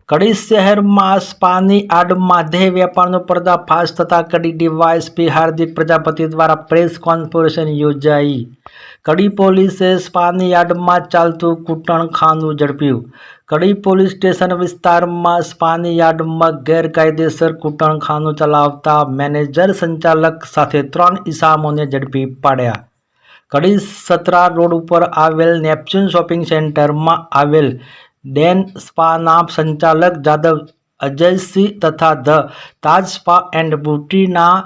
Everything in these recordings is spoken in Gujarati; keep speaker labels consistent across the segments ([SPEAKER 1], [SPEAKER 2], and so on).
[SPEAKER 1] કડી શહેરમાં સ્પાની આડમાં દેહ વેપારનો પર્દાફાશ થતા કડી ડીવાયએસપી હાર્દિક પ્રજાપતિ દ્વારા પ્રેસ કોન્ફરન્સ યોજાઈ। કડી પોલીસે સ્પાની યાર્ડમાં ચાલતું કૂટણખાનું ઝડપ્યું। કડી પોલીસ સ્ટેશન વિસ્તારમાં સ્પાની યાર્ડમાં ગેરકાયદેસર કૂટણખાનું ચલાવતા મેનેજર સંચાલક સાથે 3 ઇસમોને ઝડપી પાડ્યા। કડી સતરા રોડ ઉપર આવેલ નેપચ્યુન શોપિંગ સેન્ટરમાં આવેલ ડેન સ્પાના સંચાલક જાદવ અજયસિંહ તથા ધ તાજ સ્પા એન્ડ બ્યુટીના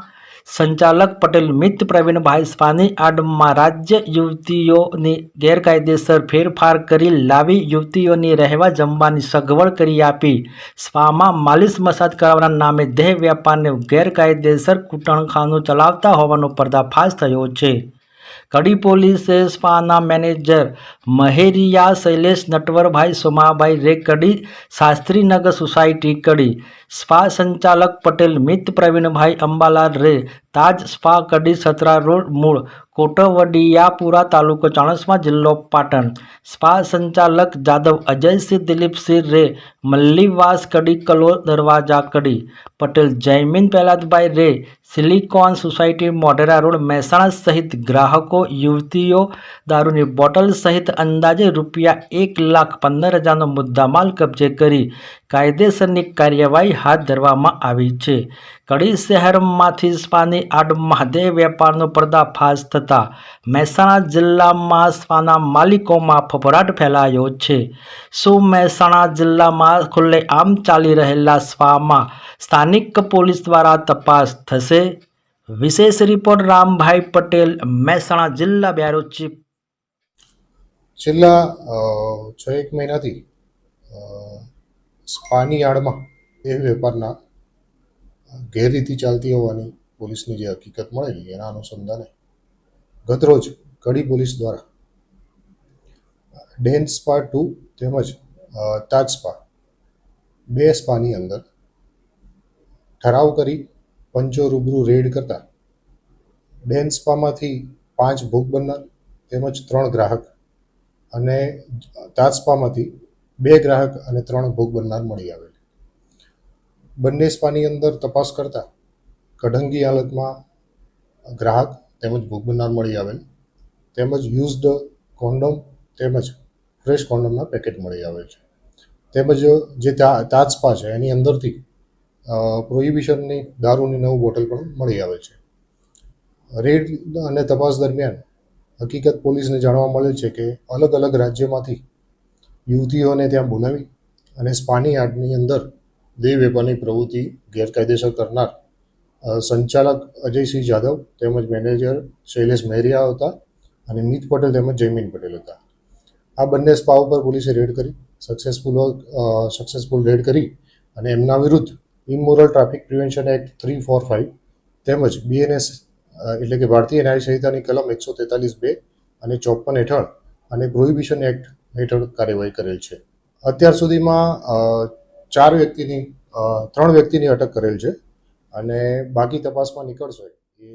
[SPEAKER 1] સંચાલક પટેલ મિત પ્રવીણભાઈ સ્પાની યાર્ડમાં રાજ્ય યુવતીઓની ગેરકાયદેસર ફેરફાર કરી લાવી યુવતીઓની રહેવા જમવાની સગવડ કરી આપી સ્પામાં માલિશ મસાજ કરાવવાના નામે દેહ વેપારને ગેરકાયદેસર કૂટણખાનું ચલાવતા હોવાનો પર્દાફાશ થયો છે। કડી પોલીસે સ્પાના મેનેજર મહેરિયા શૈલેષ નટવરભાઈ સોમાભાઈ રે કડી શાસ્ત્રીનગર સોસાયટી કડી, સ્પા સંચાલક પટેલ મિત પ્રવીણભાઈ અંબાલાલ રે તાજ સ્પા કડી સતરા રોડ મૂળ કોટવડિયાપુરા તાલુકો ચાણસ્મા જિલ્લો પાટણ, સ્પા સંચાલક જાદવ અજયસિંહ દિલીપસિંહ રે મલ્લીવાસ કડી કલો દરવાજા કડી, પટેલ જયમીન પહેલાદભાઈ રે silicon society Modhera road Mehsana સહિત ગ્રાહકો યુવતીઓ દારૂની બોટલ સહિત અંદાજે ₹1,15,000નો મુદ્દામાલ કબજે કરી કાયદેસરની કાર્યવાહી હાથ ધરવામાં આવી છે। કડી શહેરમાંથી સ્પાની આડમાં દેહ વેપારનો પર્દાફાશ થતા મહેસાણા જિલ્લામાં સ્પાના માલિકોમાં ફફડાટ ફેલાયો છે। શું મહેસાણા જિલ્લામાં ખુલ્લેઆમ ચાલી રહેલા સ્પામાં સ્થાનિક પોલીસ દ્વારા તપાસ થશે? વિશેષ રિપોર્ટ રામભાઈ પટેલ, મહેસાણા જિલ્લા બ્યુરો ચીફ।
[SPEAKER 2] છેલ્લા 6-1 મહિનાથી સ્પાની યાર્ડમાં દેહ વેપારના ગેરરીતિ ચાલતી હોવાની પોલીસની જે હકીકત મળેલી એના અનુસંધાને ગતરોજ કડી પોલીસ દ્વારા ડેન સ્પા 2 તેમજ તાજ સ્પા 2 સ્પાની અંદર ઠરાવ કરી પંચો રૂબરૂ રેડ કરતા ડેન સ્પામાંથી 5 ભોગ બનનાર તેમજ 3 ગ્રાહક અને તાજ સ્પામાંથી 2 ગ્રાહક અને 3 ભોગ બનનાર મળી આવેલ। બંને સ્પાની અંદર તપાસ કરતા કઢંગી હાલતમાં ગ્રાહક તેમજ ભોગ બનનાર મળી આવેલ, તેમજ યુઝડ કોન્ડોમ તેમજ ફ્રેશ કોન્ડોમના પેકેટ મળી આવેલ છે। તેમજ જે તાજ સ્પા છે એની અંદરથી પ્રોહિબિશનની દારૂની 9 બોટલ પણ મળી આવે છે। રેડ અને તપાસ દરમિયાન હકીકત પોલીસને જાણવા મળેલ છે કે અલગ અલગ રાજ્યમાંથી યુવતીઓને ત્યાં બોલાવી અને સ્પાની યાર્ડની અંદર દેહ વેપારની પ્રવૃત્તિ ગેરકાયદેસર કરનાર સંચાલક અજયસિંહ જાદવ તેમજ મેનેજર શૈલેષ મહેરિયા હતા અને મિત પટેલ તેમજ જયમીન પટેલ હતા। આ બંને સ્પા ઉપર પોલીસે રેડ કરી સક્સેસફુલ રેડ કરી અને એમના વિરુદ્ધ ઇમોરલ ટ્રાફિક પ્રિવેન્શન એક્ટ 345 તેમજ BNS એટલે કે ભારતીય ન્યાય સંહિતાની કલમ 143(2) અને 54 હેઠળ અને પ્રોહિબિશન એક્ટ હેઠળ કાર્યવાહી કરેલ છે। અત્યાર સુધીમાં 3 વ્યક્તિની અટક કરેલ છે અને બાકી તપાસમાં નીકળશે એ